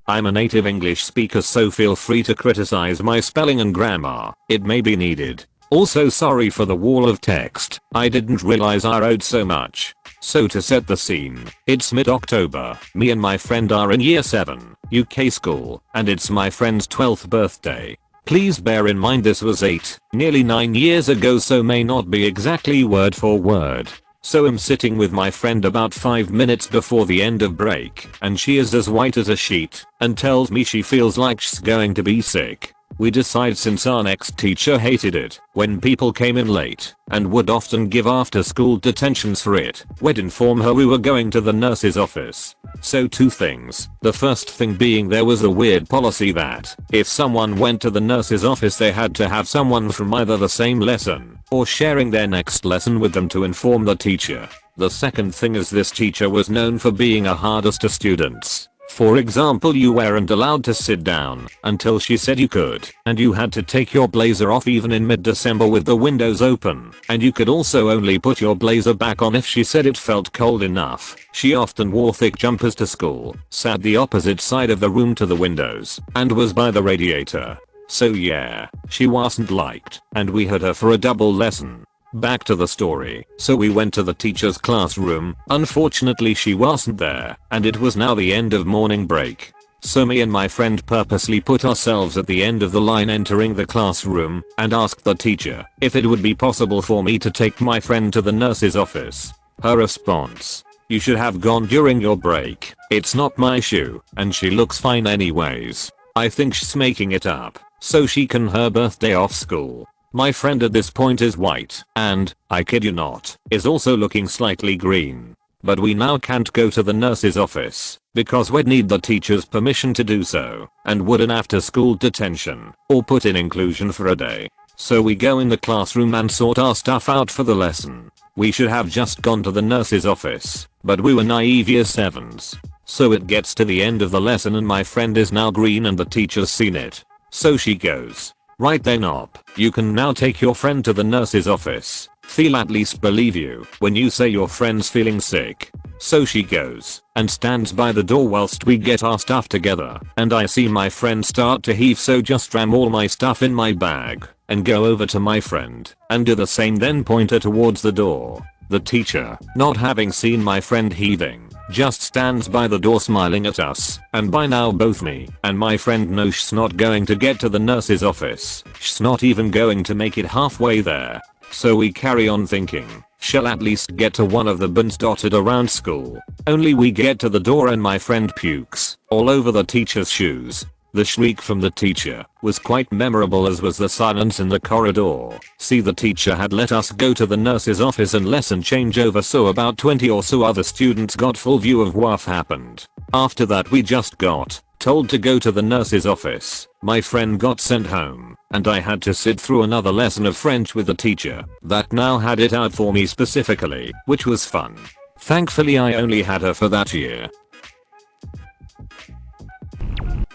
I'm a native English speaker, so feel free to criticize my spelling and grammar. It may be needed. Also sorry for the wall of text. I didn't realize I wrote so much. So to set the scene, it's mid-October. Me and my friend are in year 7, UK school, and it's my friend's 12th birthday. Please bear in mind this was 8, nearly 9 years ago, so may not be exactly word for word. So I'm sitting with my friend about 5 minutes before the end of break, and she is as white as a sheet and tells me she feels like she's going to be sick. We decide, since our next teacher hated it when people came in late and would often give after school detentions for it, we'd inform her we were going to the nurse's office. So 2 things. The first thing being there was a weird policy that if someone went to the nurse's office they had to have someone from either the same lesson or sharing their next lesson with them to inform the teacher. The second thing is this teacher was known for being a hardest to students. For example, you weren't allowed to sit down until she said you could, and you had to take your blazer off even in mid-December with the windows open, and you could also only put your blazer back on if she said it felt cold enough. She often wore thick jumpers to school, sat the opposite side of the room to the windows, and was by the radiator. So yeah, she wasn't liked, and we had her for a double lesson. Back to the story. So we went to the teacher's classroom. Unfortunately she wasn't there, and it was now the end of morning break. So me and my friend purposely put ourselves at the end of the line entering the classroom and asked the teacher if it would be possible for me to take my friend to the nurse's office. Her response: "You should have gone during your break. It's not my issue, and she looks fine anyways. I think she's making it up so she can her birthday off school." My friend at this point is white and, I kid you not, is also looking slightly green. But we now can't go to the nurse's office because we'd need the teacher's permission to do so and would an after school detention or put in inclusion for a day. So we go in the classroom and sort our stuff out for the lesson. We should have just gone to the nurse's office, but we were naive year 7s. So it gets to the end of the lesson and my friend is now green and the teacher's seen it. So she goes, "Right then op, you can now take your friend to the nurse's office. Feel at least believe you when you say your friend's feeling sick." So she goes and stands by the door whilst we get our stuff together, and I see my friend start to heave, so just ram all my stuff in my bag and go over to my friend and do the same, then point her towards the door. The teacher, not having seen my friend heaving, just stands by the door smiling at us, and by now both me and my friend know she's not going to get to the nurse's office. She's not even going to make it halfway there. So we carry on thinking, she'll at least get to one of the bins dotted around school. Only we get to the door and my friend pukes all over the teacher's shoes. The shriek from the teacher was quite memorable, as was the silence in the corridor. See, the teacher had let us go to the nurse's office and lesson change over, so about 20 or so other students got full view of what happened. After that we just got told to go to the nurse's office. My friend got sent home, and I had to sit through another lesson of French with the teacher that now had it out for me specifically, which was fun. Thankfully I only had her for that year.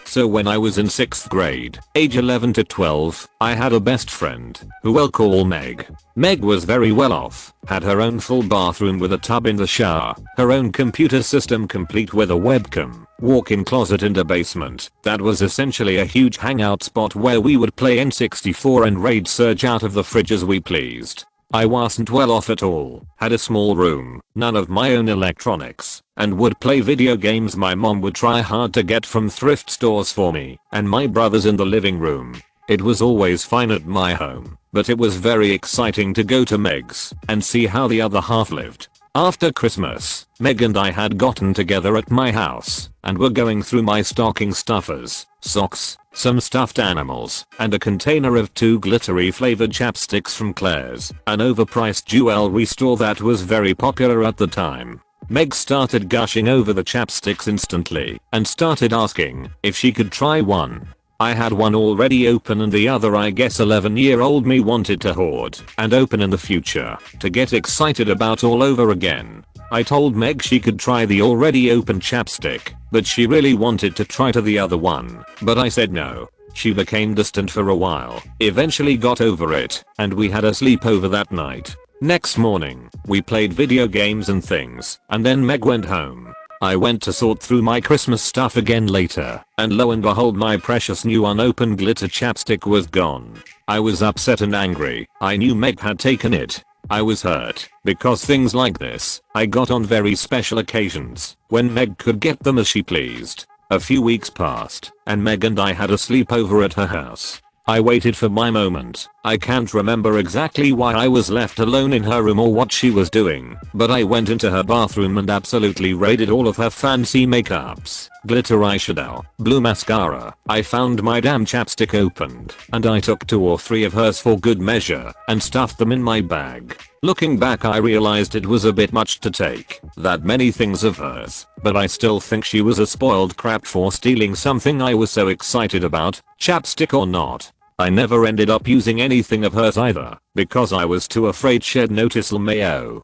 So when I was in 6th grade, age 11 to 12, I had a best friend, who we'll call Meg. Meg was very well off, had her own full bathroom with a tub in the shower, her own computer system complete with a webcam, walk-in closet and a basement that was essentially a huge hangout spot where we would play N64 and raid Surge out of the fridge as we pleased. I wasn't well off at all, had a small room, none of my own electronics, and would play video games my mom would try hard to get from thrift stores for me and my brothers in the living room. It was always fine at my home, but it was very exciting to go to Meg's and see how the other half lived. After Christmas, Meg and I had gotten together at my house and were going through my stocking stuffers, socks, some stuffed animals, and a container of 2 glittery flavored chapsticks from Claire's, an overpriced jewelry store that was very popular at the time. Meg started gushing over the chapsticks instantly and started asking if she could try one. I had one already open and the other I guess 11-year-old me wanted to hoard and open in the future to get excited about all over again. I told Meg she could try the already open chapstick, but she really wanted to try to the other one, but I said no. She became distant for a while, eventually got over it, and we had a sleepover that night. Next morning, we played video games and things, and then Meg went home. I went to sort through my Christmas stuff again later, and lo and behold my precious new unopened glitter chapstick was gone. I was upset and angry. I knew Meg had taken it. I was hurt, because things like this, I got on very special occasions, when Meg could get them as she pleased. A few weeks passed, and Meg and I had a sleepover at her house. I waited for my moment. I can't remember exactly why I was left alone in her room or what she was doing, but I went into her bathroom and absolutely raided all of her fancy makeups, glitter eyeshadow, blue mascara. I found my damn chapstick opened, and I took 2 or 3 of hers for good measure, and stuffed them in my bag. Looking back I realized it was a bit much to take, that many things of hers, but I still think she was a spoiled crap for stealing something I was so excited about, chapstick or not. I never ended up using anything of hers either, because I was too afraid she'd notice LMAO.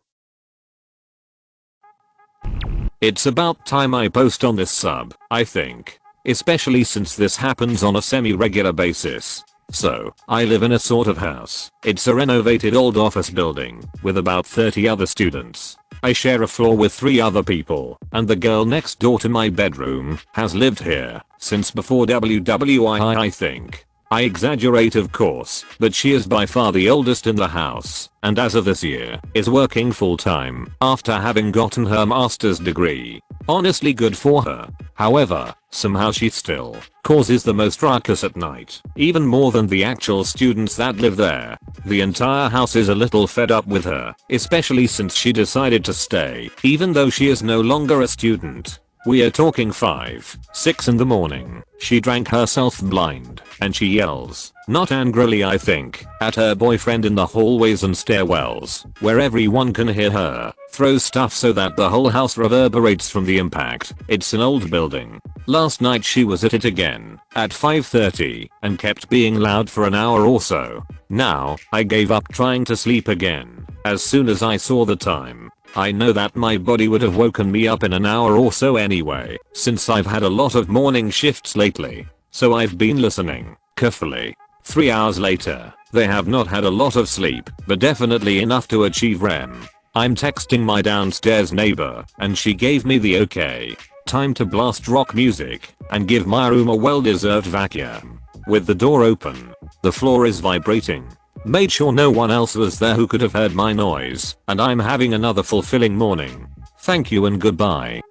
It's about time I post on this sub, I think. Especially since this happens on a semi-regular basis. So, I live in a sort of house. It's a renovated old office building, with about 30 other students. I share a floor with 3 other people, and the girl next door to my bedroom has lived here since before WWII I think. I exaggerate of course, but she is by far the oldest in the house, and as of this year, is working full time, after having gotten her master's degree. Honestly good for her. However, somehow she still causes the most ruckus at night, even more than the actual students that live there. The entire house is a little fed up with her, especially since she decided to stay, even though she is no longer a student. We are talking 5, 6 in the morning. She drank herself blind, and she yells, not angrily I think, at her boyfriend in the hallways and stairwells, where everyone can hear her, throws stuff so that the whole house reverberates from the impact. It's an old building. Last night she was at it again, at 5:30, and kept being loud for an hour or so. Now, I gave up trying to sleep again, as soon as I saw the time. I know that my body would have woken me up in an hour or so anyway, since I've had a lot of morning shifts lately. So I've been listening, carefully. 3 hours later, they have not had a lot of sleep, but definitely enough to achieve REM. I'm texting my downstairs neighbor, and she gave me the okay. Time to blast rock music, and give my room a well-deserved vacuum. With the door open, the floor is vibrating. Made sure no one else was there who could have heard my noise, and I'm having another fulfilling morning. Thank you and goodbye.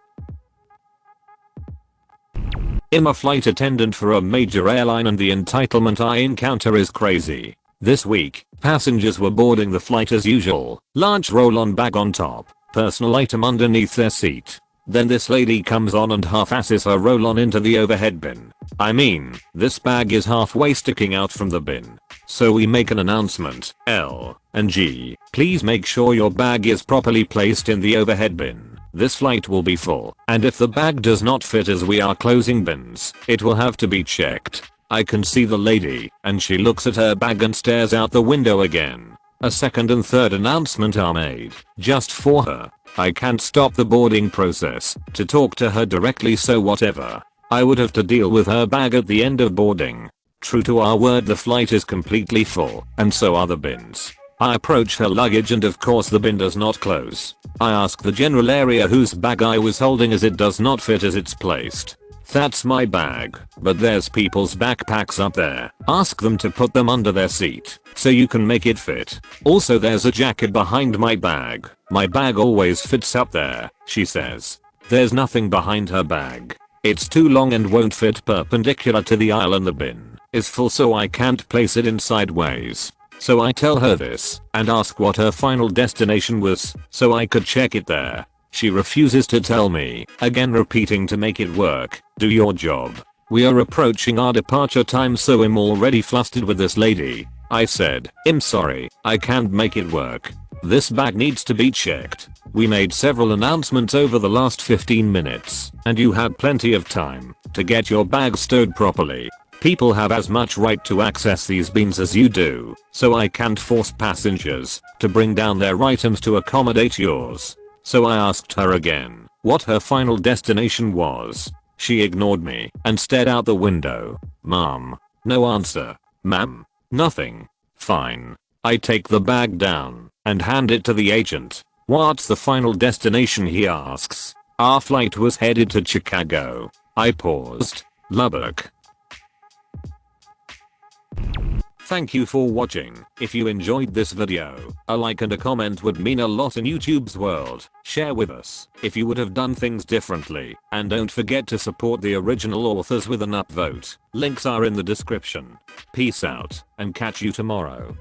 I'm a flight attendant for a major airline and the entitlement I encounter is crazy. This week, passengers were boarding the flight as usual, large roll-on bag on top, personal item underneath their seat. Then this lady comes on and half-asses her roll-on into the overhead bin. I mean, this bag is halfway sticking out from the bin. So we make an announcement, L and G, please make sure your bag is properly placed in the overhead bin. This flight will be full, and if the bag does not fit as we are closing bins, it will have to be checked. I can see the lady, and she looks at her bag and stares out the window again. A second and third announcement are made, just for her. I can't stop the boarding process to talk to her directly, so whatever. I would have to deal with her bag at the end of boarding. True to our word, the flight is completely full, and so are the bins. I approach her luggage and of course the bin does not close. I ask the general area whose bag I was holding as it does not fit as it's placed. That's my bag, but there's people's backpacks up there. Ask them to put them under their seat, so you can make it fit. Also there's a jacket behind my bag. My bag always fits up there, she says. There's nothing behind her bag. It's too long and won't fit perpendicular to the aisle, and the bin is full so I can't place it in sideways. So I tell her this, and ask what her final destination was, so I could check it there. She refuses to tell me, again repeating to make it work, do your job. We are approaching our departure time, so I'm already flustered with this lady. I said, I'm sorry, I can't make it work. This bag needs to be checked. We made several announcements over the last 15 minutes, and you had plenty of time to get your bag stowed properly. People have as much right to access these bins as you do, so I can't force passengers to bring down their items to accommodate yours. So I asked her again what her final destination was. She ignored me and stared out the window. Mom. No answer. Ma'am. Nothing. Fine. I take the bag down and hand it to the agent. What's the final destination, he asks. Our flight was headed to Chicago. I paused. Lubbock. Thank you for watching. If you enjoyed this video, a like and a comment would mean a lot in YouTube's world. Share with us if you would have done things differently. And don't forget to support the original authors with an upvote. Links are in the description. Peace out and catch you tomorrow.